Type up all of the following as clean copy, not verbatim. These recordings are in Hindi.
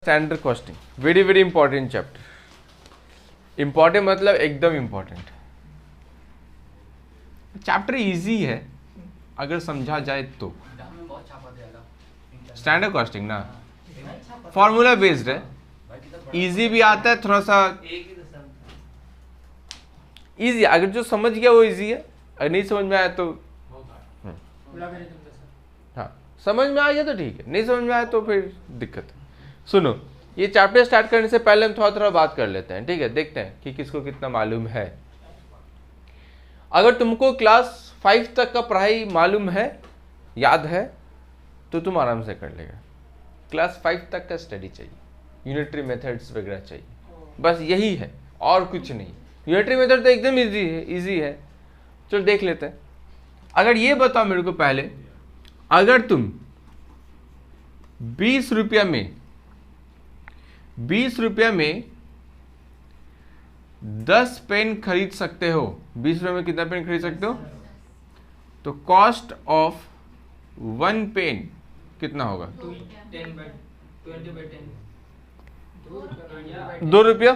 Standard costing, very very important chapter. Important मतलब एकदम इंपॉर्टेंट। चैप्टर इजी है अगर समझा जाए तो। स्टैंडर्ड कॉस्टिंग ना फॉर्मूला बेस्ड है, इजी भी आता है, थोड़ा सा इजी, अगर जो समझ गया वो इजी है, अगर नहीं समझ में आया तो हाँ, समझ में आ गया तो ठीक है, नहीं समझ में आया तो फिर दिक्कत है। सुनो, ये चैप्टर स्टार्ट करने से पहले हम थोड़ा थोड़ा बात कर लेते हैं, ठीक है, देखते हैं कि किसको कितना मालूम है। अगर तुमको क्लास 5 तक का पढ़ाई मालूम है, याद है, तो तुम आराम से कर लेगा। क्लास 5 तक का स्टडी चाहिए, यूनिटरी मेथड्स वगैरह चाहिए, बस यही है और कुछ नहीं। यूनिटरी मेथड तो एकदम इजी है। चलो देख लेते हैं। अगर ये बताओ मेरे को पहले, अगर तुम 20 रुपया में 10 पेन खरीद सकते हो, 20 रुपये में कितना पेन खरीद सकते हो, तो कॉस्ट ऑफ 1 पेन कितना होगा? 2 रुपया।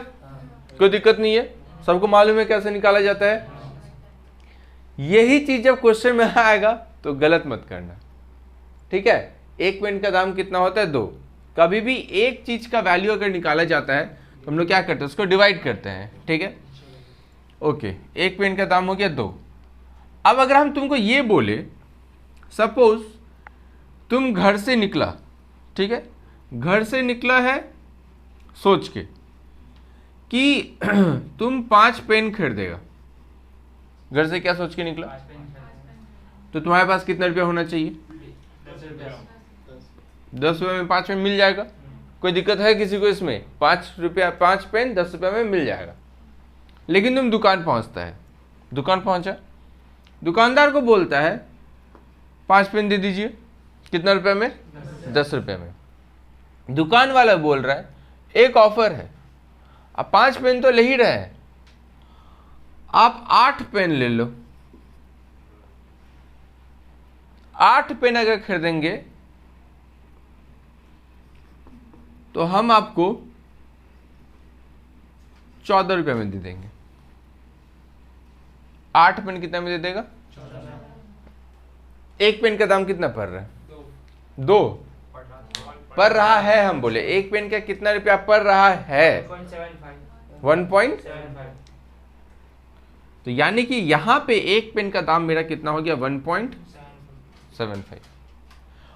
कोई दिक्कत नहीं है, सबको मालूम है कैसे निकाला जाता है। यही चीज जब क्वेश्चन में आएगा तो गलत मत करना, ठीक है। 1 पेन का दाम कितना होता है? 2। कभी भी एक चीज का वैल्यू अगर निकाला जाता है तो हम लोग क्या करते हैं, उसको डिवाइड करते हैं, ठीक है। ओके, 1 पेन का दाम हो गया 2। अब अगर हम तुमको ये बोले, सपोज तुम घर से निकला, ठीक है, घर से निकला है सोच के कि तुम 5 पेन खरीदेगा। घर से क्या सोच के निकला? तो तुम्हारे पास कितना रुपया होना चाहिए? 10 रुपये में 5 पेन मिल जाएगा। कोई दिक्कत है किसी को इसमें? 5 पेन 10 रुपये में मिल जाएगा। लेकिन तुम दुकान पहुंचता है, दुकान पहुंचा, दुकानदार को बोलता है 5 पेन दे दीजिए। कितना रुपये में? 10 रुपये में। दुकान वाला बोल रहा है एक ऑफर है, अब 5 पेन तो ले ही रहे हैं, आप 8 पेन ले लो। 8 पेन अगर खरीदेंगे तो हम आपको 14 रुपये में दे देंगे। 8 पेन कितना में दे देगा? 1 पेन का दाम कितना पड़ रहा है? 2 पड़ रहा है। हम बोले 1 पेन का कितना रुपया पड़ रहा है? 1.75। तो यानी कि यहां पे 1 पेन का दाम मेरा कितना हो गया? 1.75।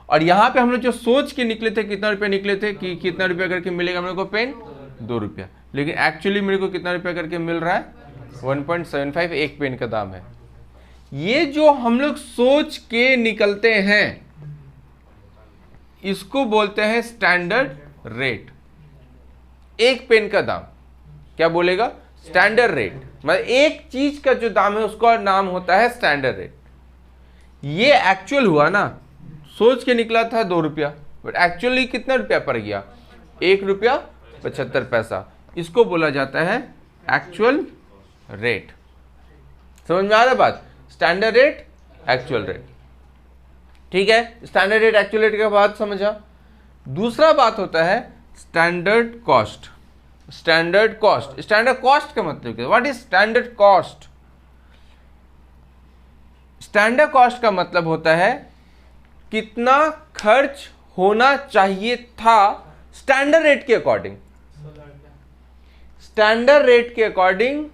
और यहां पे हम लोग जो सोच के निकले थे, कितना रुपया निकले थे कि कितना रुपया करके मिलेगा मेरे को पेन? 2 रुपया। लेकिन एक्चुअली मेरे को कितना रुपया करके मिल रहा है? 1.75 1 पेन का दाम है। ये जो हम लोग सोच के निकलते हैं इसको बोलते हैं स्टैंडर्ड रेट। 1 पेन का दाम क्या बोलेगा? Standard rate. मतलब एक चीज का जो दाम है उसका नाम होता है स्टैंडर्ड रेट। ये एक्चुअल हुआ ना, सोच के निकला था 2 रुपया, बट एक्चुअली कितना रुपया पड़ गया? 1 रुपया 75 पैसा। इसको बोला जाता है एक्चुअल रेट। समझ में आ रहा बात? स्टैंडर्ड रेट, एक्चुअल रेट, ठीक है। स्टैंडर्ड रेट एक्चुअल रेट का बात समझा। दूसरा बात होता है standard cost. Standard cost, standard cost का मतलब क्या? What is standard cost? Standard cost का मतलब होता है कितना खर्च होना चाहिए था स्टैंडर्ड रेट के अकॉर्डिंग। स्टैंडर्ड रेट के अकॉर्डिंग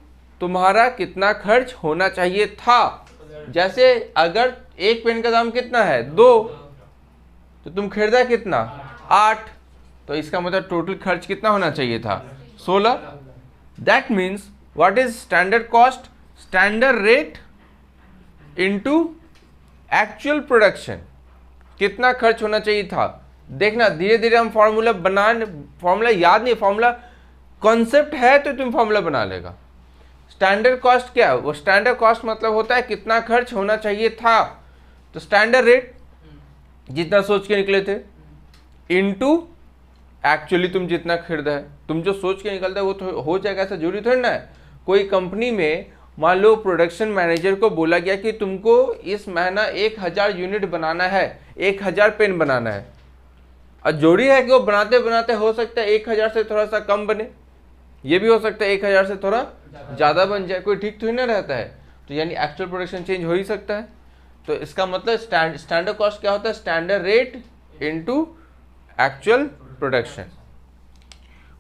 तुम्हारा कितना खर्च होना चाहिए था। जैसे अगर 1 पेन का दाम कितना है? 2, तो तुम खरीदा कितना? 8, तो इसका मतलब टोटल खर्च कितना होना चाहिए था? 16। That means what is standard cost? Standard rate into actual production. कितना खर्च होना चाहिए था। देखना धीरे धीरे हम फॉर्मूला याद नहीं, फॉर्मूला कॉन्सेप्ट है तो तुम फॉर्मूला बना लेगा। स्टैंडर्ड कॉस्ट क्या है? वो स्टैंडर्ड कॉस्ट मतलब होता है कितना खर्च होना चाहिए था। तो स्टैंडर्ड रेट जितना सोच के निकले थे इनटू एक्चुअली तुम जितना खरीदा है। तुम जो सोच के निकलता है वो तो हो जाएगा, ऐसा जरूरी थोड़ी ना है। कोई कंपनी में मान लो प्रोडक्शन मैनेजर को बोला गया कि तुमको इस महीना 1000 यूनिट बनाना है, 1000 पेन बनाना है। और जोड़ी है कि वो बनाते बनाते हो सकता है 1000 से थोड़ा सा कम बने, ये भी हो सकता है 1000 से थोड़ा ज़्यादा बन जाए, कोई ठीक तो ही ना रहता है। तो यानी एक्चुअल प्रोडक्शन चेंज हो ही सकता है। तो इसका मतलब स्टैंडर्ड कॉस्ट क्या होता है, standard rate into actual production.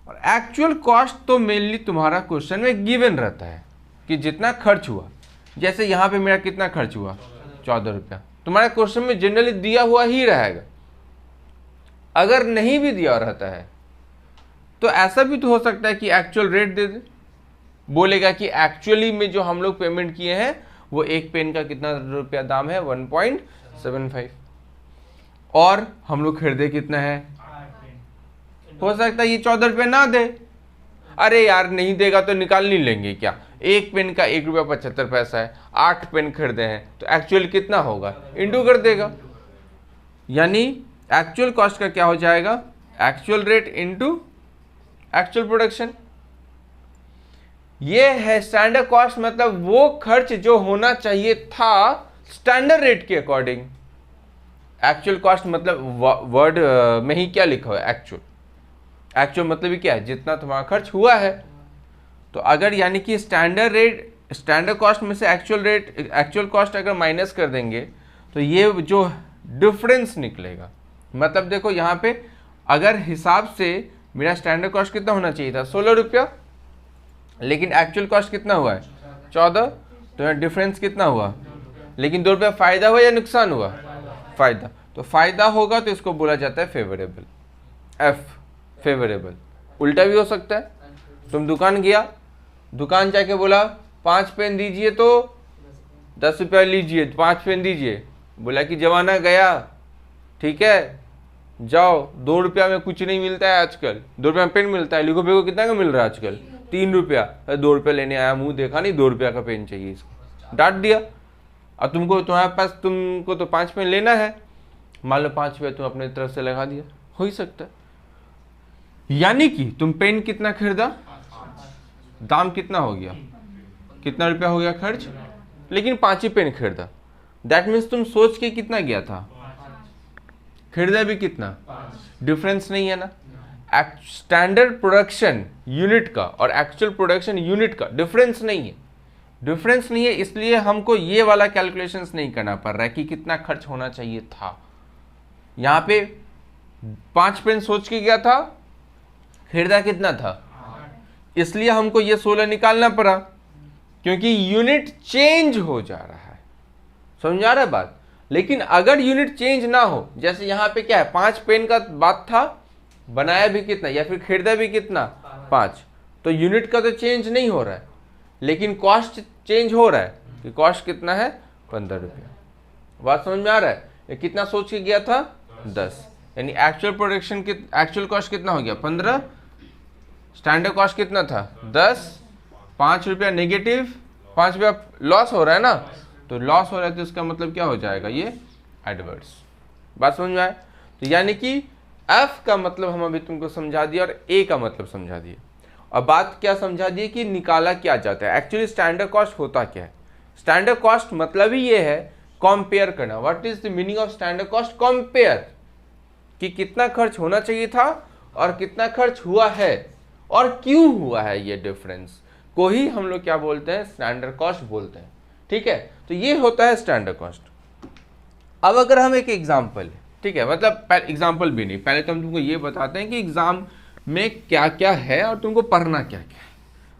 और एक्चुअल कॉस्ट तो मेनली तुम्हारा क्वेश्चन में गिवन रहता है कि जितना खर्च हुआ। जैसे यहाँ पे मेरा कितना खर्च हुआ 14 रुपया, तुम्हारे क्वेश्चन में जनरली दिया हुआ ही रहेगा। अगर नहीं भी दिया रहता है तो ऐसा भी तो हो सकता है कि एक्चुअल रेट दे दे, बोलेगा कि एक्चुअली में जो हम लोग पेमेंट किए हैं वो एक पेन का कितना रुपया दाम है 1.75, और हम लोग खरीदे कितना है, हो सकता है ये 14 रुपये ना दे। अरे यार नहीं देगा तो निकाल नहीं लेंगे क्या, एक पेन का 1.75 है, 8 पेन खरीदे हैं तो एक्चुअल कितना होगा, इंटू कर देगा। यानी एक्चुअल कॉस्ट का क्या हो जाएगा, actual rate into actual production. ये है स्टैंडर्ड कॉस्ट, मतलब वो खर्च जो होना चाहिए था स्टैंडर्ड रेट के अकॉर्डिंग। एक्चुअल कॉस्ट मतलब वर्ड में ही क्या लिखा हुआ है, एक्चुअल। एक्चुअल मतलब ही क्या है, जितना तुम्हारा खर्च हुआ है। तो अगर यानी कि स्टैंडर्ड रेट, स्टैंडर्ड कॉस्ट में से एक्चुअल कॉस्ट अगर माइनस कर देंगे तो ये जो डिफरेंस निकलेगा, मतलब देखो यहाँ पे अगर हिसाब से मेरा स्टैंडर्ड कॉस्ट कितना होना चाहिए था 16 रुपया, लेकिन एक्चुअल कॉस्ट कितना हुआ है 14, तो यहाँ डिफरेंस कितना हुआ, लेकिन 2 रुपया फायदा हुआ या नुकसान हुआ, फायदा। तो फायदा होगा तो इसको बोला जाता है फेवरेबल, एफ फेवरेबल। उल्टा भी हो सकता है, तुम दुकान गया, दुकान जाके बोला 5 पेन दीजिए तो 10 रुपया लीजिए, 5 पेन दीजिए, बोला कि जमाना गया, ठीक है जाओ, 2 रुपया में कुछ नहीं मिलता है आजकल, 2 रुपया में पेन मिलता है, लिखो बेगो कितना का मिल रहा है आजकल 3 रुपया, 2 रुपया लेने आया, मुंह देखा नहीं 2 रुपया का पेन चाहिए, इसको डांट दिया। और तुमको तुम्हारे पास तुमको तो 5 पेन लेना है, मान लो 5 रुपया तुम अपने तरफ से लगा दिया, हो ही सकता है। यानी कि तुम पेन कितना खरीदा, दाम कितना हो गया, कितना रुपया हो गया खर्च, लेकिन 5 ही पेन खरीदा। दैट मीन्स तुम सोच के कितना गया था, खरीदा भी कितना, डिफरेंस नहीं है ना। स्टैंडर्ड प्रोडक्शन यूनिट का और एक्चुअल प्रोडक्शन यूनिट का डिफरेंस नहीं है, डिफरेंस नहीं है, इसलिए हमको ये वाला कैलकुलेशंस नहीं करना पड़ रहा है कि कितना खर्च होना चाहिए था। यहाँ पे 5 पेन सोच के गया था, खरीदा कितना था, इसलिए हमको ये 16 निकालना पड़ा, क्योंकि यूनिट चेंज हो जा रहा है। समझ आ रहा है बात। लेकिन अगर यूनिट चेंज ना हो, जैसे यहाँ पे क्या है 5 पेन का बात था, बनाया भी कितना या फिर खरीदा भी कितना 5, तो यूनिट का तो चेंज नहीं हो रहा है, लेकिन कॉस्ट चेंज हो रहा है कि कॉस्ट कितना है 15 रुपया। बात समझ में आ रहा है। ये कितना सोच के गया था 10, यानी एक्चुअल प्रोडक्शन एक्चुअल कॉस्ट कितना हो गया 15, स्टैंडर्ड कॉस्ट कितना था 10, 5 रुपया नेगेटिव, 5 रुपया लॉस हो रहा है ना, तो लॉस हो रहा है तो इसका मतलब क्या हो जाएगा, ये एडवर्स। बात समझ में आए। तो यानी कि एफ का मतलब हम अभी तुमको समझा दिया और ए का मतलब समझा दिया, और बात क्या समझा दी कि निकाला क्या जाता है। एक्चुअली स्टैंडर्ड कॉस्ट होता क्या है, स्टैंडर्ड कॉस्ट मतलब ही ये है कंपेयर करना। What is the meaning of standard cost, compare, कि कितना खर्च होना चाहिए था और कितना खर्च हुआ है और क्यों हुआ है, ये डिफरेंस को ही हम लोग क्या बोलते हैं, स्टैंडर्ड कॉस्ट बोलते हैं। ठीक है, तो ये होता है स्टैंडर्ड कॉस्ट। अब अगर हम एक एग्जाम्पल, ठीक है, मतलब एग्जाम्पल भी नहीं, पहले तो हम तुमको ये बताते हैं कि एग्जाम में क्या क्या है और तुमको पढ़ना क्या क्या है,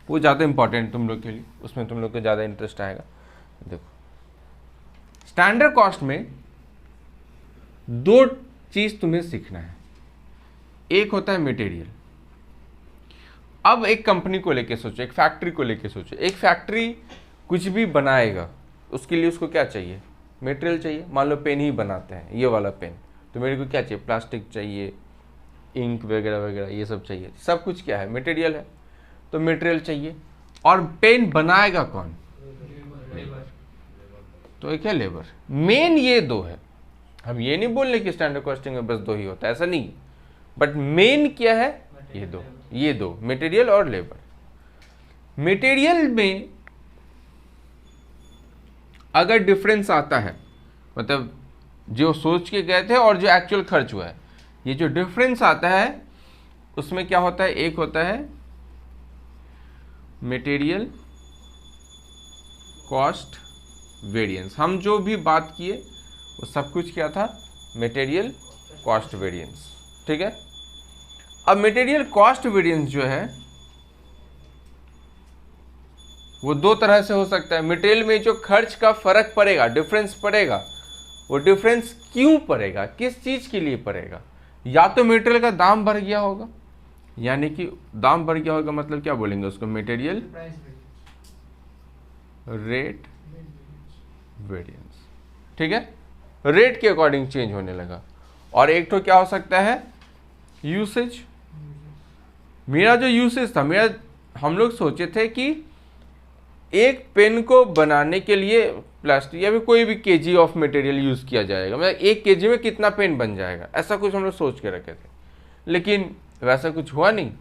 वो ज़्यादा इंपॉर्टेंट तुम लोग के लिए, उसमें तुम लोग को ज़्यादा इंटरेस्ट आएगा। देखो स्टैंडर्ड कॉस्ट में 2 चीज़ तुम्हें सीखना है, एक होता है मटेरियल। अब एक कंपनी को लेके सोचो, एक फैक्ट्री को लेके सोचो, एक फैक्ट्री कुछ भी बनाएगा, उसके लिए उसको क्या चाहिए, मटेरियल चाहिए। मान लो पेन ही बनाते हैं, ये वाला पेन, तो मेरे को क्या चाहिए, प्लास्टिक चाहिए, इंक वगैरह वगैरह ये सब चाहिए, सब कुछ क्या है, मटेरियल है, तो मटेरियल चाहिए। और पेन बनाएगा कौन, लेबर, तो एक है लेबर। मेन ये 2 है, हम ये नहीं बोल रहे कि स्टैंडर्ड कॉस्टिंग में बस 2 ही होता है, ऐसा नहीं, बट मेन क्या है, ये दो मटेरियल और लेबर। मटेरियल में अगर डिफरेंस आता है, मतलब जो सोच के गए थे और जो एक्चुअल खर्च हुआ है, ये जो डिफरेंस आता है उसमें क्या होता है, एक होता है मटेरियल कॉस्ट वेरिएंस। हम जो भी बात किए वो सब कुछ क्या था, मटेरियल कॉस्ट वेरिएंस। ठीक है, अब मटेरियल कॉस्ट वेरिएंस जो है वो दो तरह से हो सकता है। मटेरियल में जो खर्च का फर्क पड़ेगा, डिफरेंस पड़ेगा, वो डिफरेंस क्यों पड़ेगा, किस चीज के लिए पड़ेगा। या तो मटेरियल का दाम बढ़ गया होगा, यानी कि दाम बढ़ गया होगा मतलब क्या बोलेंगे उसको, मटेरियल रेट वेरिएंस। ठीक है, रेट के अकॉर्डिंग चेंज होने लगा। और एक तो क्या हो सकता है, यूसेज। मेरा जो यूसेज था, मेरा हम लोग सोचे थे कि एक पेन को बनाने के लिए प्लास्टिक या फिर कोई भी केजी ऑफ मटेरियल यूज किया जाएगा, मतलब एक केजी में कितना पेन बन जाएगा, ऐसा कुछ हम लोग सोच के रखे थे। लेकिन वैसा कुछ हुआ नहीं,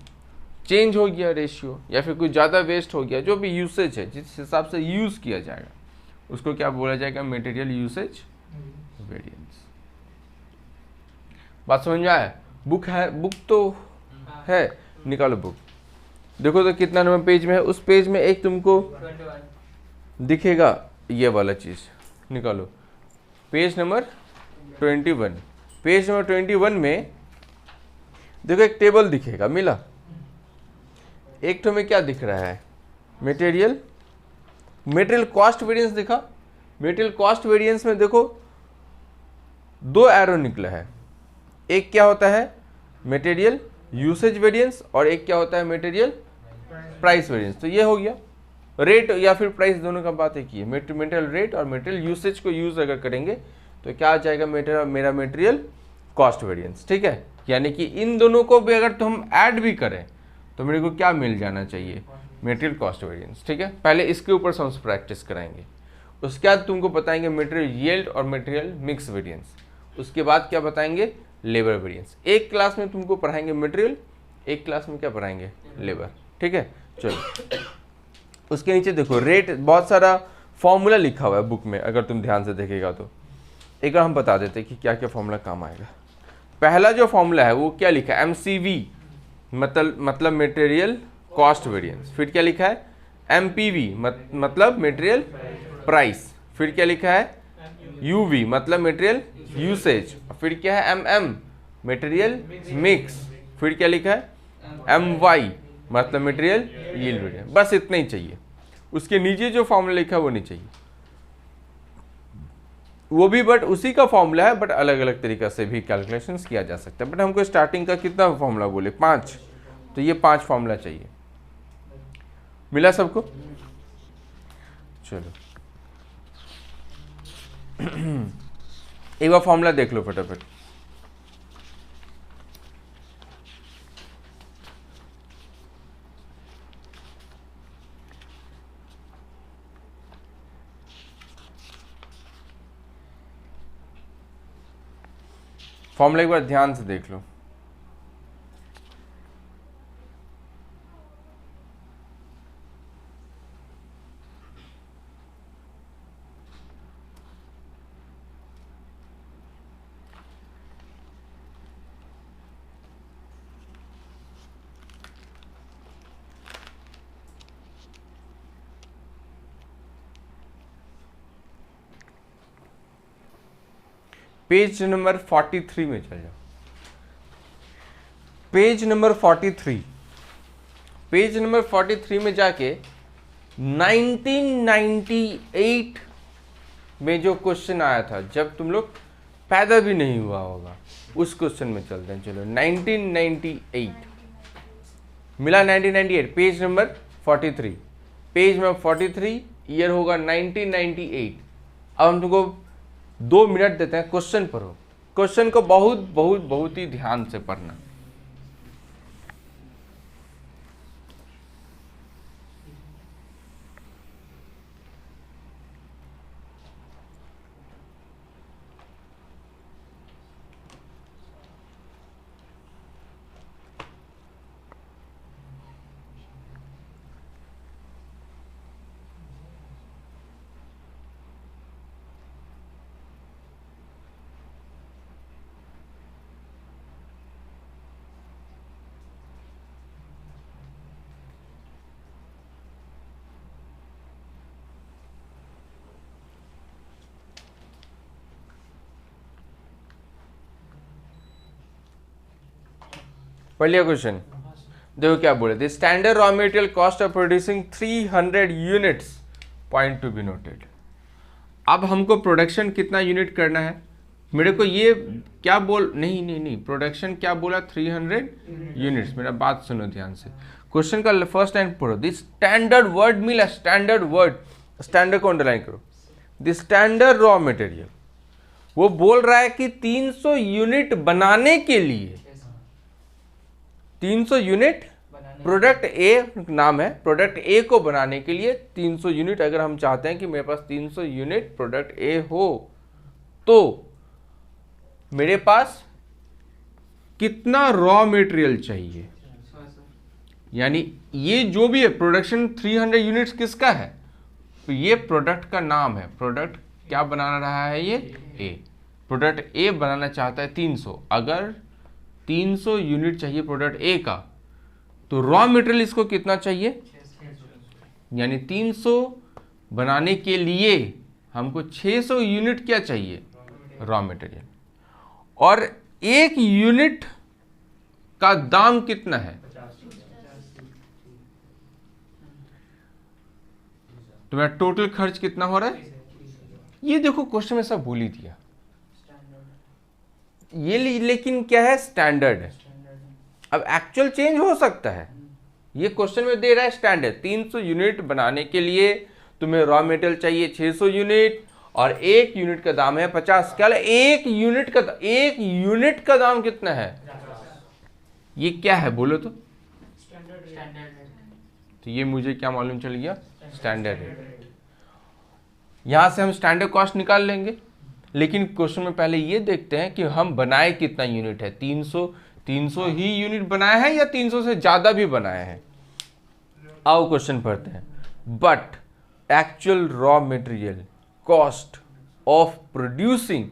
चेंज हो गया रेशियो, या फिर कुछ ज़्यादा वेस्ट हो गया। जो भी यूसेज है, जिस हिसाब से यूज़ किया जाएगा उसको क्या बोला जाएगा, मटेरियल यूसेज वेरिएंस। बात समझ में आया। बुक है, बुक तो है, निकालो बुक। देखो तो कितना नंबर पेज में है। उस पेज में एक तुमको दिखेगा ये वाला चीज़, निकालो पेज नंबर 21। पेज नंबर 21 में देखो एक टेबल दिखेगा, मिला। एक तो में क्या दिख रहा है, मटेरियल कॉस्ट वेरिएंस दिखा। मटेरियल कॉस्ट वेरिएंस में देखो दो एरो निकला है, एक क्या होता है मटेरियल यूसेज वेरिएंस और एक क्या होता है मटेरियल प्राइस वेरिएंस। तो ये हो गया रेट या फिर प्राइस, दोनों का बात एक ही है। मटेरियल रेट और मटेरियल यूसेज को यूज अगर करेंगे तो क्या आ जाएगा, मेरा मटेरियल कॉस्ट वेरिएंस। ठीक है, यानी कि इन दोनों को भी अगर तो हम ऐड भी करें तो मेरे को क्या मिल जाना चाहिए, मटेरियल कॉस्ट वेरिएंस। ठीक है, पहले इसके ऊपर से हम प्रैक्टिस कराएंगे। उसके बाद तुमको बताएंगे मटेरियल यील्ड और मटेरियल मिक्स वेरिएंस। उसके बाद क्या बताएंगे, लेबर वेरिएंस। एक क्लास में तुमको पढ़ाएंगे मटेरियल, एक क्लास में क्या पढ़ाएंगे, लेबर। ठीक है, चलो उसके नीचे देखो रेट, बहुत सारा फॉर्मूला लिखा हुआ है बुक में, अगर तुम ध्यान से देखेगा तो। एक बार हम बता देते हैं कि क्या क्या फॉर्मूला काम आएगा। पहला जो फॉर्मूला है वो क्या लिखा है, MCV, मतलब मटेरियल कॉस्ट वेरिएंस। फिर क्या लिखा है, MPV मतलब मटेरियल प्राइस। फिर क्या लिखा है, UV मतलब मटेरियल यूसेज। फिर क्या है, MM मटेरियल मिक्स। फिर क्या लिखा है, MY मतलब मटेरियल यील्ड वेरिएंस। बस इतना ही चाहिए, उसके नीचे जो फॉर्मूला लिखा है वो नहीं चाहिए। वो भी बट उसी का फॉर्मूला है, बट अलग अलग तरीका से भी कैलकुलेशंस किया जा सकता है। बट हमको स्टार्टिंग का कितना फॉर्मूला बोले, 5, तो ये 5 फॉर्मूला चाहिए। मिला सबको, चलो एक बार फॉर्मूला देख लो फटाफट। फॉर्मूला एक बार ध्यान से देख लो। पेज नंबर 43 में चल जाओ। पेज नंबर 43, पेज नंबर 43 में जाके 1998 में जो क्वेश्चन आया था, जब तुम लोग पैदा भी नहीं हुआ होगा, उस क्वेश्चन में चलते हैं। चलो 1998 मिला, 1998 page number 43, page number 43 year होगा 1998। अब हम तुमको 2 मिनट देते हैं, क्वेश्चन पढ़ो। क्वेश्चन को बहुत बहुत बहुत ही ध्यान से पढ़ना। पढ़ क्वेश्चन, देखो क्या बोले थे, standard raw material cost of producing 300 units, point to be noted. अब हमको प्रोडक्शन कितना यूनिट करना है, मेरे को ये क्या बोल, नहीं प्रोडक्शन क्या बोला, 300 यूनिट्स। मेरा बात सुनो ध्यान से, क्वेश्चन का फर्स्ट लाइन पढ़ो, दिस स्टैंडर्ड वर्ड मिला, स्टैंडर्ड वर्ड, स्टैंडर्ड को अंडरलाइन करो, दिस स्टैंडर्ड रॉ मटेरियल, वो बोल रहा है कि 300 यूनिट बनाने के लिए, 300 यूनिट प्रोडक्ट ए नाम है, प्रोडक्ट ए को बनाने के लिए 300 यूनिट, अगर हम चाहते हैं कि मेरे पास 300 यूनिट प्रोडक्ट ए हो तो मेरे पास कितना रॉ मटेरियल चाहिए, यानी ये जो भी है प्रोडक्शन 300 यूनिट्स किसका है, तो ये प्रोडक्ट का नाम है, प्रोडक्ट क्या बनाना रहा है, ये ए, प्रोडक्ट ए बनाना चाहता है 300, अगर 300 यूनिट चाहिए प्रोडक्ट ए का, तो रॉ मटेरियल इसको कितना चाहिए, यानी 300 बनाने के लिए हमको 600 यूनिट क्या चाहिए, रॉ मटेरियल, और एक यूनिट का दाम कितना है, तो मेरा टोटल खर्च कितना हो रहा है, ये देखो क्वेश्चन में सब बोल ही दिया, ये लेकिन क्या है, स्टैंडर्ड है। अब एक्चुअल चेंज हो सकता है, ये क्वेश्चन में दे रहा है स्टैंडर्ड, 300 यूनिट बनाने के लिए तुम्हें रॉ मटेरियल चाहिए 600 यूनिट, और एक यूनिट का दाम है 50, क्या एक यूनिट का दाम कितना है, ये क्या है बोलो तो ये मुझे क्या मालूम चल गया, स्टैंडर्ड है। यहां से हम स्टैंडर्ड कॉस्ट निकाल लेंगे, लेकिन क्वेश्चन में पहले ये देखते हैं कि हम बनाए कितना यूनिट है, 300 ही यूनिट बनाया है या 300 से ज्यादा भी बनाया है। आओ क्वेश्चन पढ़ते हैं, but actual raw material cost of producing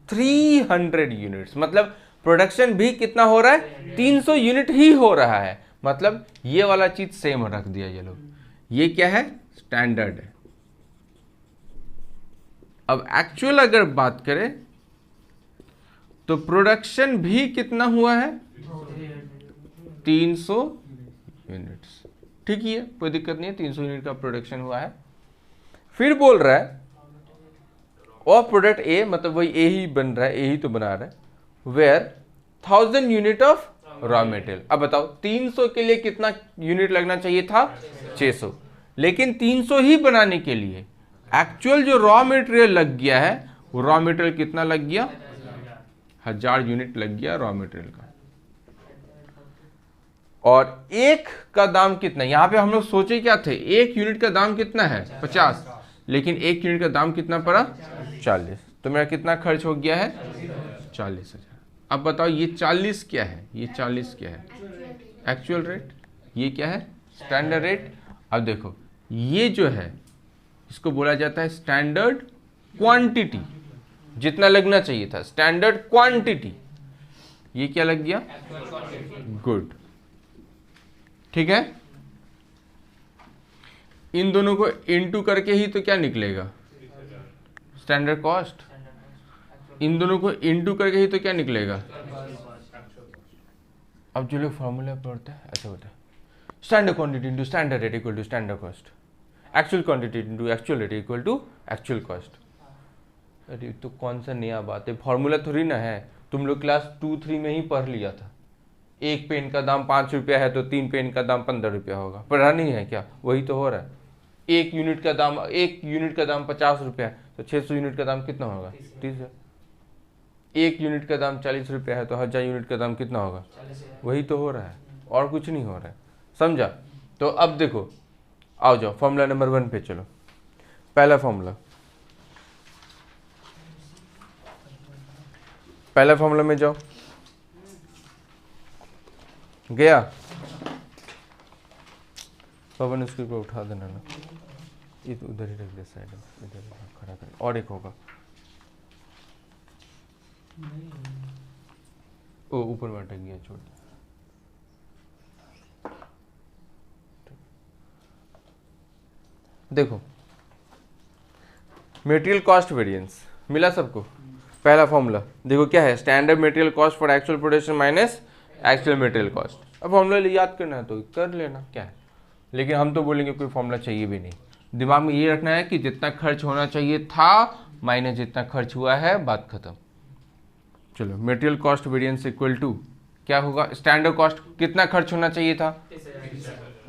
300 units, मतलब प्रोडक्शन भी कितना हो रहा है, 300 यूनिट ही हो रहा है, मतलब ये वाला चीज सेम रख दिया ये लोग, ये क्या है, स्टैंडर्ड है। अब एक्चुअल अगर बात करें तो प्रोडक्शन भी कितना हुआ है, 300 यूनिट्स, ठीक ही है, कोई दिक्कत नहीं है, 300 यूनिट का प्रोडक्शन हुआ है। फिर बोल रहा है और प्रोडक्ट ए, मतलब वही ए ही बन रहा है, ए ही तो बना रहा है, where 1000 unit of raw material. अब बताओ 300 के लिए कितना यूनिट लगना चाहिए था, 600, लेकिन 300 ही बनाने के लिए एक्चुअल जो रॉ मटेरियल लग गया है, वो रॉ मटेरियल कितना लग गया, 1000 यूनिट लग गया रॉ मटेरियल का। और एक का दाम कितना, यहां पे हम लोग सोचे क्या थे, एक यूनिट का दाम कितना है 50, लेकिन एक यूनिट का दाम कितना पड़ा 40, तो मेरा कितना खर्च हो गया है 40,000। अब बताओ ये 40 क्या है, ये 40 क्या है, एक्चुअल रेट, ये क्या है, स्टैंडर्ड रेट। अब देखो ये जो है इसको बोला जाता है स्टैंडर्ड क्वांटिटी, जितना लगना चाहिए था, स्टैंडर्ड क्वांटिटी, ये क्या लग गया, गुड, ठीक है। इन दोनों को इनटू करके ही तो क्या निकलेगा, स्टैंडर्ड कॉस्ट, इन दोनों को इनटू करके ही तो क्या निकलेगा। अब जो लोग फॉर्मूला पढ़ते हैं ऐसा होता है, standard quantity into standard rate equal to standard cost, actual quantity into actual rate equal to actual cost. अरे तो कौन सा नया बात है, फॉर्मूला थोड़ी ना है, तुम लोग क्लास 2-3 में ही पढ़ लिया था, एक पेन का दाम 5 रुपया है तो 3 पेन का दाम 15 रुपया होगा, पढ़ा नहीं है क्या, वही तो हो रहा है। एक यूनिट का दाम 50 रुपया है तो 600 यूनिट का दाम कितना होगा, 30 है। एक यूनिट का दाम 40 रुपया है तो 1000 यूनिट का दाम कितना होगा, वही तो हो रहा है, और कुछ नहीं हो रहा है, समझा। तो अब देखो, आओ जाओ फॉर्मूला नंबर 1 पे चलो। पहला फॉर्मूला में जाओ, गया पवन, इसको उठा देना ना, ये तो उधर ही रख दे साइड में, इधर खड़ा कर, और एक होगा ओ ऊपर में अटक गया, छोड़। देखो मटेरियल कॉस्ट वेरिएंस मिला सबको, पहला फॉर्मूला देखो क्या है, standard material cost for actual production minus actual material cost. अब फॉर्मूला याद करना है तो कर लेना, क्या है, लेकिन हम तो बोलेंगे कोई फॉर्मूला चाहिए भी नहीं। दिमाग में ये रखना है कि जितना खर्च होना चाहिए था माइनस जितना खर्च हुआ है, बात खत्म। चलो, material cost variance equal to क्या होगा, स्टैंडर्ड कॉस्ट कितना खर्च होना चाहिए था,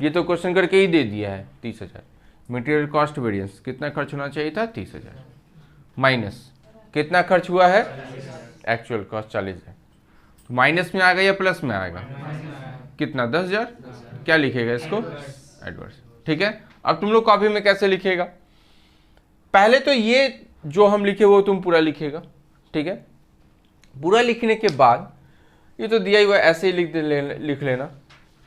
ये तो क्वेश्चन करके ही दे दिया है 30,000। मटेरियल कॉस्ट वेरिएंस कितना खर्च होना चाहिए था 30,000 माइनस कितना खर्च हुआ है, एक्चुअल कॉस्ट 40,000। तो माइनस में आएगा या प्लस में आएगा, कितना 10,000। क्या लिखेगा इसको, एडवर्स। ठीक है, अब तुम लोग कॉपी में कैसे लिखेगा, पहले तो ये जो हम लिखे वो तुम पूरा लिखेगा। ठीक है, पूरा लिखने के बाद ये तो दिया हुआ ऐसे ही लिख लेना,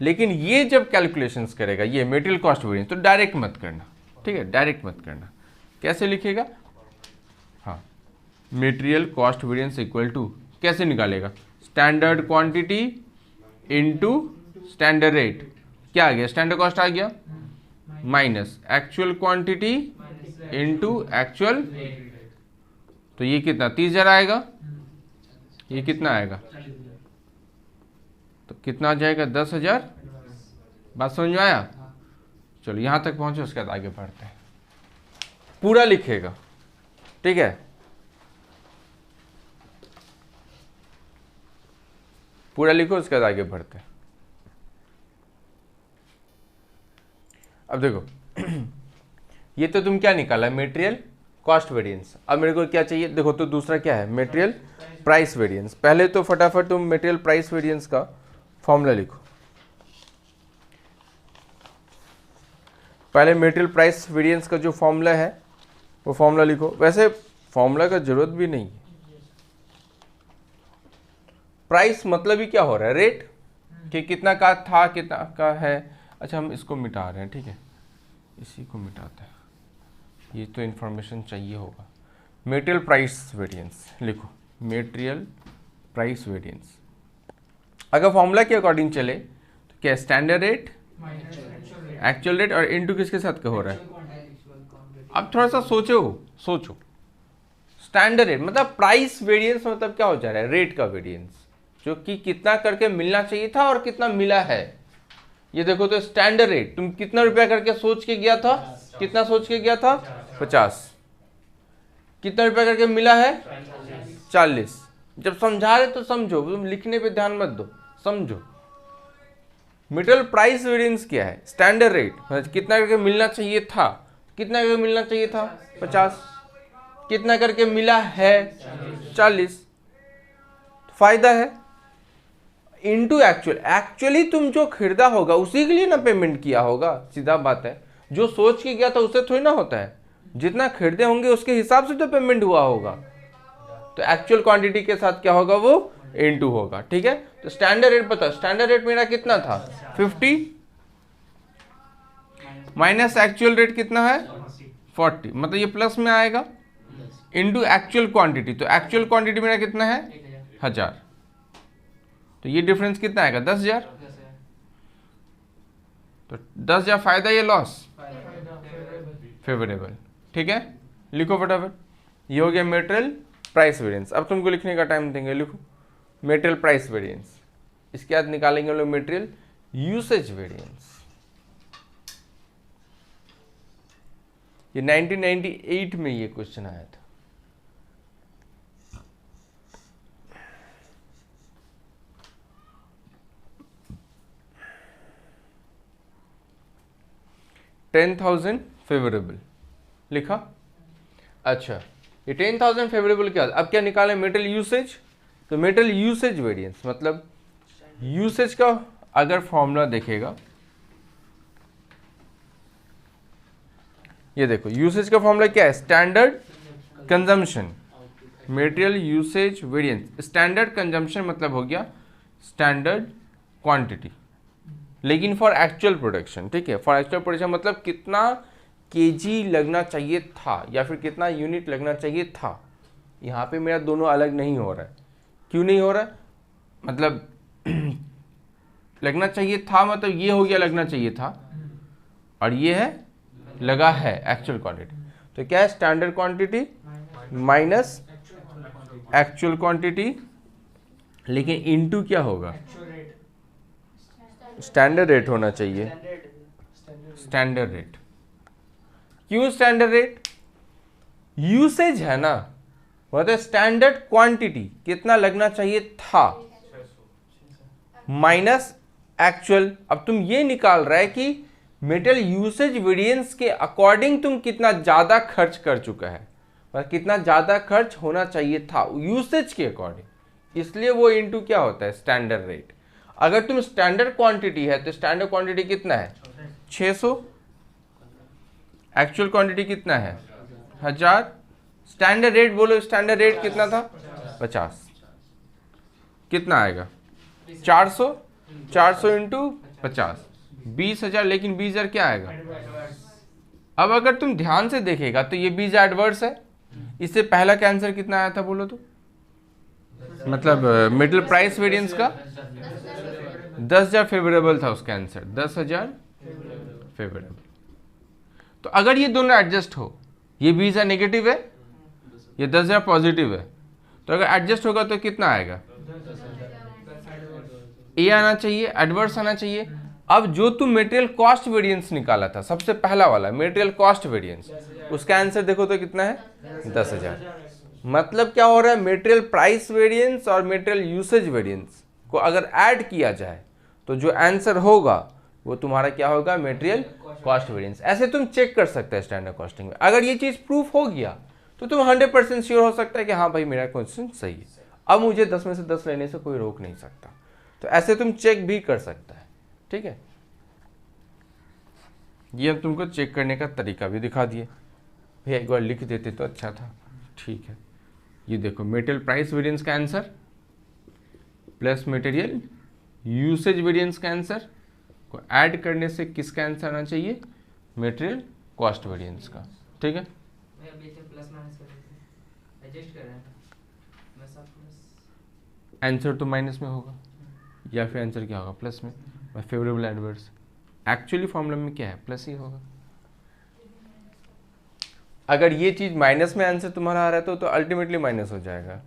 लेकिन ये जब कैलकुलेशंस करेगा ये मटेरियल कॉस्ट वेरिएंस, तो डायरेक्ट मत करना। ठीक है, डायरेक्ट मत करना। कैसे लिखेगा, हाँ, material cost variance equal to कैसे निकालेगा, standard quantity into standard rate. क्या आ गया, स्टैंडर्ड कॉस्ट आ गया, minus actual quantity into actual, तो ये कितना 30,000 आएगा, ये कितना आएगा, तो कितना आ जाएगा 10,000। बात समझ में आया। चलो यहां तक पहुंचे, उसके बाद आगे बढ़ते हैं, पूरा लिखेगा। ठीक है, पूरा लिखो, उसके बाद आगे बढ़ते हैं। अब देखो ये तो तुम क्या निकाला, मटेरियल कॉस्ट वेरिएंस। अब मेरे को क्या चाहिए, देखो तो दूसरा क्या है, मटेरियल प्राइस वेरिएंस। पहले तो फटाफट तुम मटेरियल प्राइस वेरिएंस का फॉर्मूला लिखो। पहले मटेरियल प्राइस वेरिएंस का जो फॉर्मूला है वो फॉर्मूला लिखो। वैसे फॉर्मूला का जरूरत भी नहीं है, प्राइस मतलब ही क्या हो रहा है, रेट, कि कितना का था कितना का है। अच्छा, हम इसको मिटा रहे हैं, ठीक है, इसी को मिटाते हैं, ये तो इन्फॉर्मेशन चाहिए होगा। मटेरियल प्राइस वेरिएंस लिखो, मटेरियल प्राइस वेरिएंस। अगर फॉर्मूला के अकॉर्डिंग चले तो क्या, स्टैंडर्ड रेट एक्चुअल रेट और इनटू किसके साथ क्या हो रहा है। अब थोड़ा सा सोचो, स्टैंडर्ड रेट मतलब प्राइस वेरिएंस मतलब क्या हो जा रहा है, रेट का वेरिएंस, जो कि कितना करके मिलना चाहिए था और कितना मिला है। ये देखो तो स्टैंडर्ड रेट तुम कितना रुपया करके सोच के गया था, कितना सोच के गया था 50, कितना रुपया करके मिला है 40। जब समझा रहे तो समझो, तुम लिखने पे ध्यान मत दो, समझो। मटेरियल प्राइस वेरिएंस क्या है, स्टैंडर्ड रेट मतलब कितना करके मिलना चाहिए था, कितना करके मिलना चाहिए था 50, कितना करके मिला है 40, फायदा है। इनटू एक्चुअल, एक्चुअली तुम जो खरीदा होगा उसी के लिए ना पेमेंट किया होगा, सीधा बात है। जो सोच के गया था उससे थोड़ी ना होता है, जितना खरीदे होंगे उसके हिसाब से तो पेमेंट हुआ होगा। तो एक्चुअल क्वांटिटी के साथ क्या होगा, वो इनटू होगा। ठीक है, तो स्टैंडर्ड रेट पता, स्टैंडर्ड रेट मेरा कितना था 50 माइनस एक्चुअल रेट कितना है 40, मतलब ये प्लस में आएगा, इनटू एक्चुअल क्वांटिटी। तो एक्चुअल क्वांटिटी मेरा कितना है 1000, तो ये डिफरेंस कितना आएगा 10,000। तो 10,000 फायदा या लॉस, फेवरेबल। ठीक है, लिखो फटाफट, ये हो गया मटेरियल प्राइस वेरिएंस। अब तुमको लिखने का टाइम देंगे, लिखो मटेरियल प्राइस वेरिएंस। इसके बाद निकालेंगे हम लोग मटेरियल यूसेज वेरिएंस। ये 1998 में ये क्वेश्चन आया था। $10,000 फेवरेबल लिखा। अच्छा, ये 10,000 फेवरेबल क्या, अब क्या निकालें, मटेरियल यूसेज। तो मटेरियल यूसेज वेरिएंस मतलब यूसेज का अगर फॉर्मूला देखेगा, ये देखो यूसेज का फॉर्मूला क्या है, standard consumption, material usage variance. Standard consumption मतलब हो गया स्टैंडर्ड क्वांटिटी, लेकिन फॉर एक्चुअल प्रोडक्शन। ठीक है, फॉर एक्चुअल प्रोडक्शन मतलब कितना केजी लगना चाहिए था या फिर कितना यूनिट लगना चाहिए था। यहाँ पे मेरा दोनों अलग नहीं हो रहा है, क्यों नहीं हो रहा है, मतलब लगना चाहिए था मतलब ये हो गया लगना चाहिए था, और ये है लगा है एक्चुअल क्वांटिटी। तो क्या है, standard quantity minus actual quantity, लेकिन इनटू क्या होगा स्टैंडर्ड रेट होना चाहिए। स्टैंडर्ड रेट, क्यों स्टैंडर्ड रेट? यूसेज है ना, मतलब स्टैंडर्ड क्वांटिटी कितना लगना चाहिए था माइनस एक्चुअल। अब तुम ये निकाल रहा है कि मेटेरियल यूसेज वेरिएंस के अकॉर्डिंग तुम कितना ज्यादा खर्च कर चुका है, और कितना ज्यादा खर्च होना चाहिए था यूसेज के अकॉर्डिंग, इसलिए वो इनटू क्या होता है स्टैंडर्ड रेट। अगर तुम स्टैंडर्ड क्वांटिटी है तो स्टैंडर्ड क्वांटिटी कितना है 600, एक्चुअल क्वांटिटी कितना है 1000, स्टैंडर्ड रेट बोलो, स्टैंडर्ड रेट कितना था 50, कितना आएगा 400, 400 इंटू 50 20,000, लेकिन 20,000 क्या आएगा। अब अगर तुम ध्यान से देखेगा तो ये 20,000 एडवर्स है, इससे पहला का आंसर कितना आया था बोलो तो, मतलब मिडिल प्राइस वेरिएंस का 10,000 फेवरेबल था उसका आंसर, 10,000 फेवरेबल। तो अगर ये दोनों एडजस्ट हो, ये 20,000 नेगेटिव है, ये 10,000 पॉजिटिव है, तो अगर एडजस्ट होगा तो कितना आएगा, ए आना चाहिए, एडवर्स आना चाहिए। अब जो तुम मटेरियल कॉस्ट वेरिएंस निकाला था, सबसे पहला वाला मटेरियल कॉस्ट वेरिएंस, उसका आंसर देखो तो कितना है 10,000। मतलब क्या हो रहा है, मटेरियल प्राइस वेरिएंस और मटेरियल यूसेज वेरिएंस को अगर ऐड किया जाए तो जो आंसर होगा वो तुम्हारा क्या होगा, मटेरियल कॉस्ट वेरिएंस। ऐसे तुम चेक कर सकते हैं स्टैंडर्ड कॉस्टिंग में। अगर ये चीज प्रूफ हो गया तो तुम 100% श्योर हो सकता है कि हाँ भाई मेरा क्वेश्चन सही है, अब मुझे 10 में से 10 लेने से कोई रोक नहीं सकता। तो ऐसे तुम चेक भी कर सकता है, ठीक है। ये हम तुमको चेक करने का तरीका भी दिखा दिए, भैया एक बार लिख देते तो अच्छा था, ठीक है। ये देखो मटेरियल प्राइस वेरिएंस का answer plus material usage variance का आंसर को ऐड करने से किसका आंसर आना चाहिए, मटेरियल कॉस्ट वेरिएंस का, ठीक है। आंसर तो माइनस में होगा या फिर आंसर क्या होगा प्लस में, फेवरेबल एडवर्स। एक्चुअली फॉर्मूला में क्या है, प्लस ही होगा। अगर ये चीज माइनस में आंसर तुम्हारा आ रहा है तो अल्टीमेटली माइनस हो जाएगा,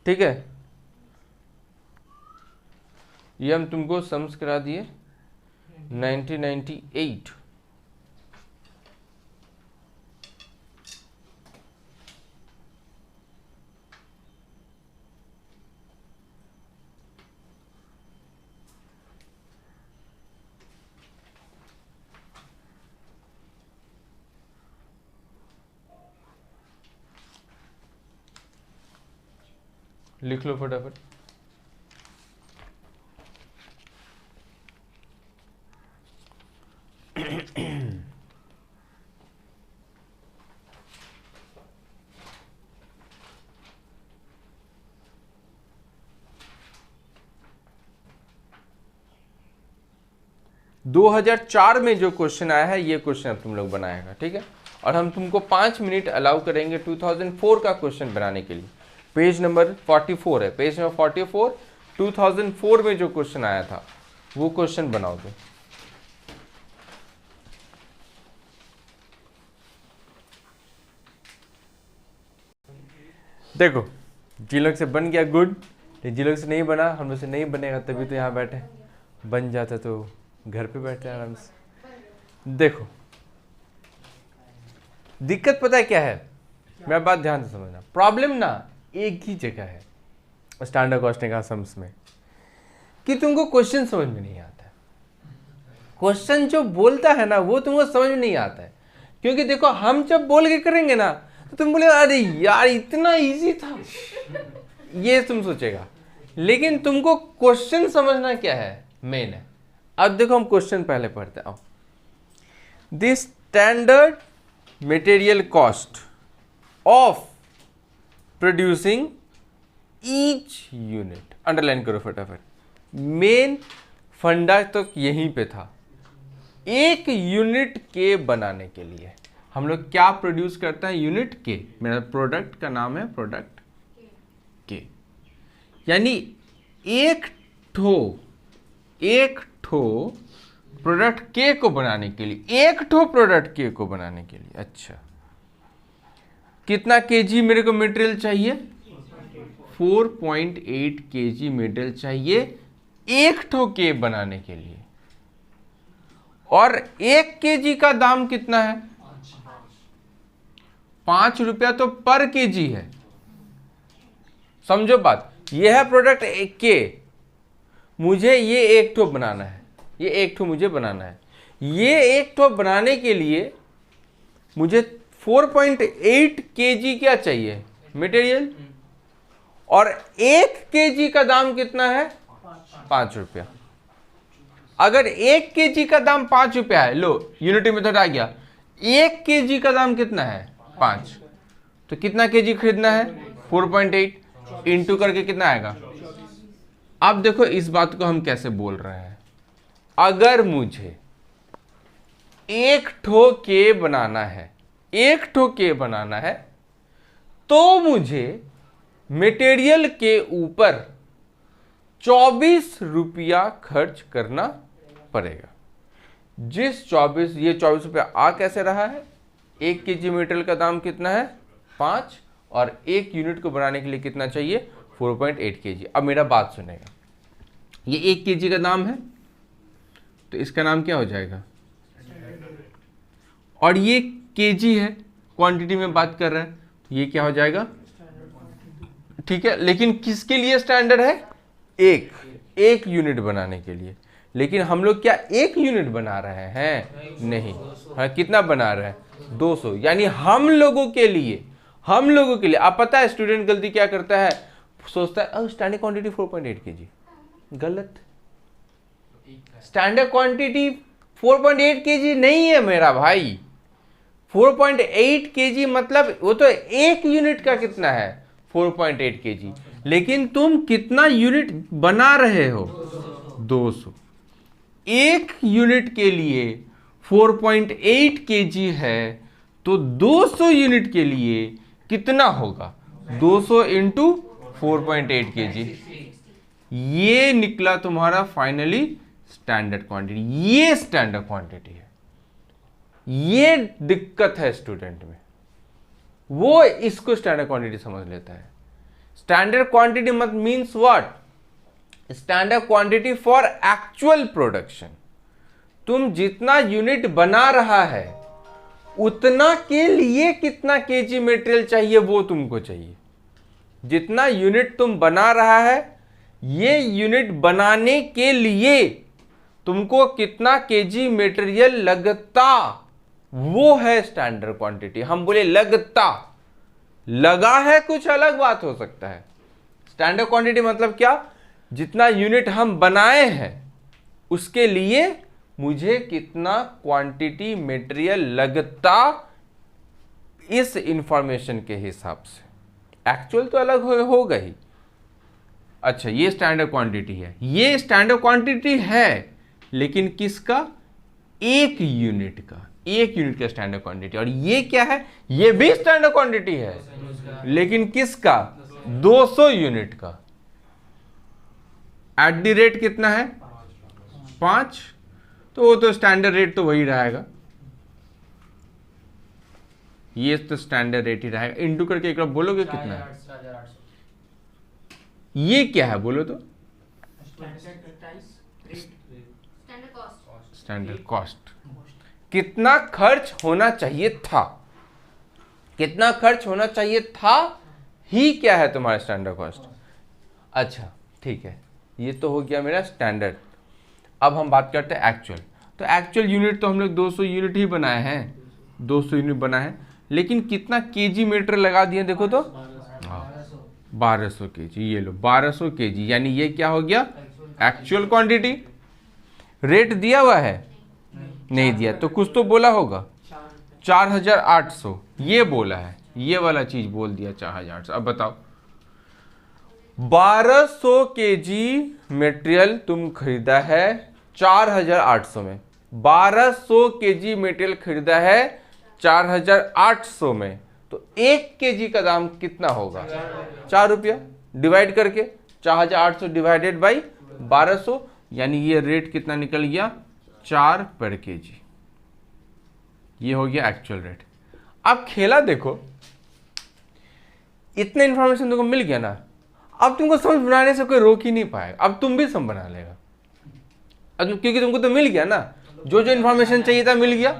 ठीक है। ये हम तुमको सम्स करा दिए 1998। लिख लो फटाफट। दो 2004 में जो क्वेश्चन आया है ये क्वेश्चन अब तुम लोग बनाएगा, ठीक है। और हम तुमको 5 मिनट अलाउ करेंगे 2004 का क्वेश्चन बनाने के लिए। पेज नंबर 44 है, पेज नंबर 44 2004 में जो क्वेश्चन आया था वो क्वेश्चन बनाओगे। देखो जिन लोग से बन गया गुड, जिन लोग से नहीं बना, हम लोग से नहीं बनेगा तभी तो यहाँ बैठे, बन जाता तो घर पे बैठे आराम से। देखो दिक्कत पता है क्या है, मेरा बात ध्यान से समझना। प्रॉब्लम ना एक ही जगह है स्टैंडर्ड कॉस्टिंग का सम्स में, कि तुमको क्वेश्चन समझ में नहीं आता है। क्वेश्चन जो बोलता है ना वो तुमको समझ में नहीं आता है, क्योंकि देखो हम जब बोल के करेंगे ना तो तुम बोले अरे यार इतना इजी था, ये तुम सोचेगा। लेकिन तुमको क्वेश्चन समझना क्या है मेन है। अब देखो हम क्वेश्चन पहले पढ़ते हैं। The standard material cost of producing each unit, underline करो फटाफट। मेन फंडा तो यहीं पे था, एक यूनिट के बनाने के लिए हम लोग क्या प्रोड्यूस करते हैं, यूनिट के। मेरा प्रोडक्ट का नाम है प्रोडक्ट के, यानी एक ठो प्रोडक्ट के को बनाने के लिए, एक ठो प्रोडक्ट के को बनाने के लिए। अच्छा कितना केजी मेरे को मटेरियल चाहिए, 4.8 kg मेटल चाहिए एक ठो केब बनाने के लिए, और 1 kg का दाम कितना है? 5 रुपया तो पर केजी है। समझो बात, यह है प्रोडक्ट के, मुझे ये एक ठो बनाना है, ये एक ठो मुझे बनाना है। ये एक ठो बनाने के लिए मुझे 4.8 केजी क्या चाहिए? मटेरियल। और 1 केजी का दाम कितना है? 5 रुपया। अगर 1 केजी का दाम 5 रुपया है, लो यूनिटी मेथड आ गया, 1 केजी का दाम कितना है? 5। तो कितना केजी खरीदना है? 4.8 इंटू करके कितना आएगा? अब देखो इस बात को हम कैसे बोल रहे हैं। अगर मुझे एक ठो के बनाना है, एक ठो के बनाना है, तो मुझे मटेरियल के ऊपर 24 रुपया खर्च करना पड़ेगा। जिस 24, ये 24 रुपया आ कैसे रहा है? 1 केजी मटेरियल का दाम कितना है? 5, और 1 यूनिट को बनाने के लिए कितना चाहिए? 4.8 केजी। अब मेरा बात सुनेगा, ये 1 केजी का दाम है, तो इसका नाम क्या हो जाएगा? और ये केजी है, क्वांटिटी में बात कर रहा है, तो ये क्या हो जाएगा? ठीक है, लेकिन किसके लिए स्टैंडर्ड है? एक यूनिट बनाने के लिए। लेकिन हम लोग क्या 1 यूनिट बना रहे हैं? नहीं। हाँ, कितना बना रहे हैं? 200। यानी हम लोगों के लिए, आप पता है स्टूडेंट गलती क्या करता है? सोचता है स्टैंडर्ड क्वांटिटी 4.8 केजी। गलत। स्टैंडर्ड क्वांटिटी 4.8 केजी नहीं है मेरा भाई। 4.8 केजी मतलब वो तो 1 यूनिट का कितना है? 4.8 केजी। लेकिन तुम कितना यूनिट बना रहे हो? 200। 1 यूनिट के लिए 4.8 केजी है, तो 200 यूनिट के लिए कितना होगा? 200 इंटू 4.8 केजी। ये निकला तुम्हारा फाइनली स्टैंडर्ड क्वांटिटी। ये स्टैंडर्ड क्वांटिटी है। ये दिक्कत है स्टूडेंट में, वो इसको स्टैंडर्ड क्वांटिटी समझ लेता है। स्टैंडर्ड क्वांटिटी मत means what? Standard quantity for actual production. तुम जितना यूनिट बना रहा है उतना के लिए कितना केजी मटेरियल चाहिए वो तुमको चाहिए। जितना यूनिट तुम बना रहा है, ये यूनिट बनाने के लिए तुमको कितना केजी मटेरियल लगता, वो है स्टैंडर्ड क्वांटिटी। हम बोले लगता, लगा है कुछ अलग बात हो सकता है। स्टैंडर्ड क्वांटिटी मतलब क्या? जितना यूनिट हम बनाए हैं उसके लिए मुझे कितना क्वांटिटी मटेरियल लगता, इस इंफॉर्मेशन के हिसाब से। एक्चुअल तो अलग होगा ही। अच्छा, ये स्टैंडर्ड क्वांटिटी है। ये स्टैंडर्ड क्वांटिटी है, लेकिन किसका? 1 यूनिट का। 1 यूनिट का स्टैंडर्ड क्वांटिटी। और ये क्या है? ये भी स्टैंडर्ड क्वांटिटी है, लेकिन किसका? 200 यूनिट का। एट द रेट कितना है? 5। तो वो तो स्टैंडर्ड रेट तो वही रहेगा, ये तो स्टैंडर्ड रेट ही रहेगा। इंटू करके एक बार बोलोगे कितना है? ये क्या है बोलो तो? Standard cost. कितना खर्च होना चाहिए था, कितना खर्च होना चाहिए था ही क्या है तुम्हारा स्टैंडर्ड कॉस्ट। अच्छा ठीक है, ये तो हो गया मेरा स्टैंडर्ड। अब हम बात करते हैं एक्चुअल। तो एक्चुअल यूनिट तो हम लोग 200 यूनिट ही बनाए हैं, 200 यूनिट बनाए हैं, लेकिन कितना केजी मटेरियल लगा दिए देखो तो? 1200 केजी। ये लो 1200 केजी, यानी ये क्या हो गया? Actual quantity. रेट दिया हुआ है? नहीं दिया, तो कुछ तो बोला होगा। 4800 ये बोला है, ये वाला चीज बोल दिया 4800। अब बताओ 1200 केजी मटेरियल तुम खरीदा है 4800 में, 1200 केजी मटेरियल खरीदा है 4800 में, तो 1 केजी का दाम कितना होगा? 4 रुपया। डिवाइड करके 4800 डिवाइडेड बाई 1200, यानी ये रेट कितना निकल गया? 4 पर केजी। ये हो गया एक्चुअल रेट। अब खेला देखो, इतना इंफॉर्मेशन तुमको मिल गया ना। अब तुमको सम बनाने से कोई रोक ही नहीं पाएगा, अब तुम भी सम बना लेगा। अब क्योंकि तुमको तो मिल गया ना, जो जो इन्फॉर्मेशन चाहिए था मिल गया।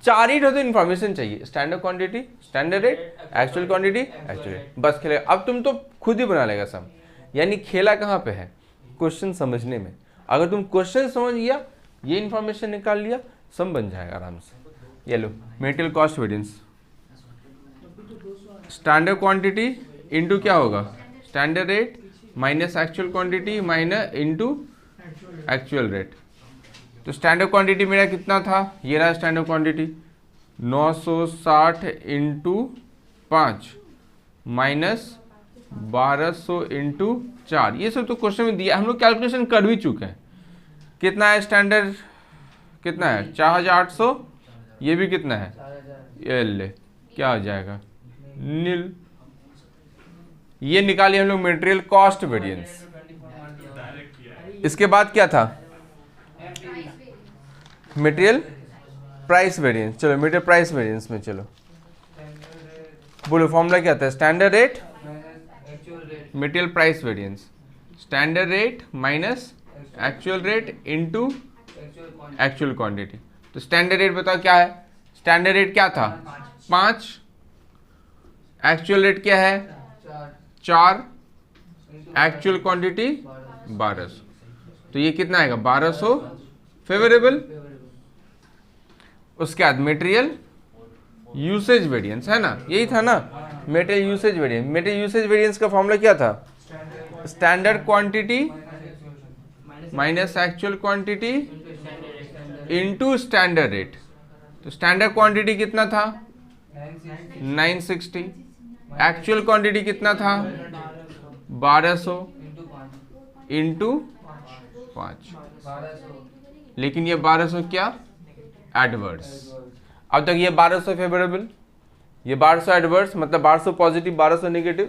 4 ही तो इन्फॉर्मेशन चाहिए, standard quantity, standard rate, actual quantity, actual rate, बस खेलेगा। अब तुम तो खुद ही बना लेगा सम। यानी खेला कहाँ पे है? क्वेश्चन समझने में। अगर तुम क्वेश्चन समझ गया, ये इन्फॉर्मेशन निकाल लिया, सम बन जाएगा आराम से। ये लो, material cost variance, standard quantity into क्या होगा? Standard rate minus actual quantity minus into actual rate. तो स्टैंडर्ड क्वांटिटी मेरा कितना था? ये रहा स्टैंडर्ड क्वांटिटी, 960 इंटू 5 माइनस 1200 इंटू 4। ये सब तो क्वेश्चन में दिया, हम लोग कैलकुलेशन कर भी चुके हैं। कितना है स्टैंडर्ड? कितना है? 4800। ये भी कितना है? ये ले, क्या हो जाएगा? नील। ये निकालिए हम लोग मटेरियल कॉस्ट वेरिएंस। इसके बाद क्या था? Material price variance. चलो मटेरियल प्राइस वेरिएंस में चलो बोलो, फॉर्मूला क्या था? Standard rate material price variance, standard rate minus actual rate into actual quantity. तो स्टैंडर्ड रेट बताओ क्या है? स्टैंडर्ड रेट क्या था? 5, एक्चुअल रेट क्या है? 4, एक्चुअल क्वांटिटी 1200। तो ये कितना आएगा? 1200 फेवरेबल। उसके बाद मटेरियल यूसेज वेरिएंस है ना, यही था ना, material usage variance. Material usage variance का फॉर्मूला क्या था? Standard quantity minus actual quantity into standard rate. तो स्टैंडर्ड क्वांटिटी कितना था? 960। एक्चुअल क्वांटिटी कितना था? 1200 इंटू 5। लेकिन ये 1200 क्या? एडवर्स। अब तक ये 1200 फेवरेबल, ये 1200 एडवर्स, मतलब 1200 पॉजिटिव 1200 नेगेटिव,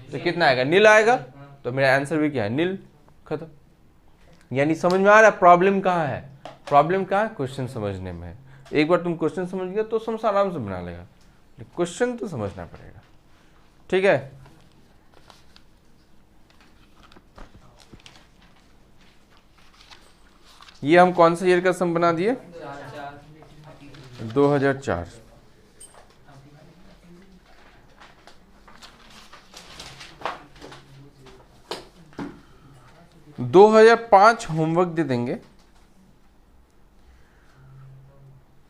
तो कितना आएगा? नील आएगा। तो मेरा आंसर भी क्या है? नील। खत्म। यानी समझ में आ रहा है प्रॉब्लम कहाँ है? प्रॉब्लम कहाँ है? क्वेश्चन समझने में है। एक बार तुम क्वेश्चन समझ गए तो सम आराम से बना लेगा, क्वेश्चन तो समझना पड़ेगा। ठीक है, ये हम कौन सा ईयर का सम बना दिए? 2004। दो 2005 होमवर्क दे देंगे,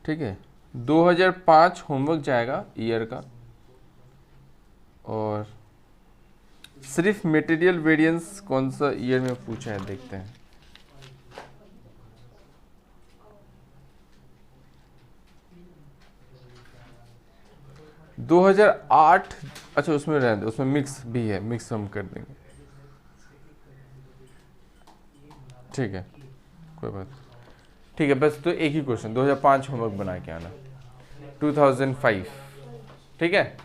ठीक है। 2005 होमवर्क जाएगा ईयर का, और सिर्फ मटेरियल वेरिएंस कौन सा ईयर में पूछा है देखते हैं। दो 2008, अच्छा उसमें रहने दो, उसमें मिक्स भी है, मिक्स हम कर देंगे, ठीक है, कोई बात। ठीक है, बस तो एक ही क्वेश्चन 2005 होमवर्क बना के आना, 2005, ठीक है।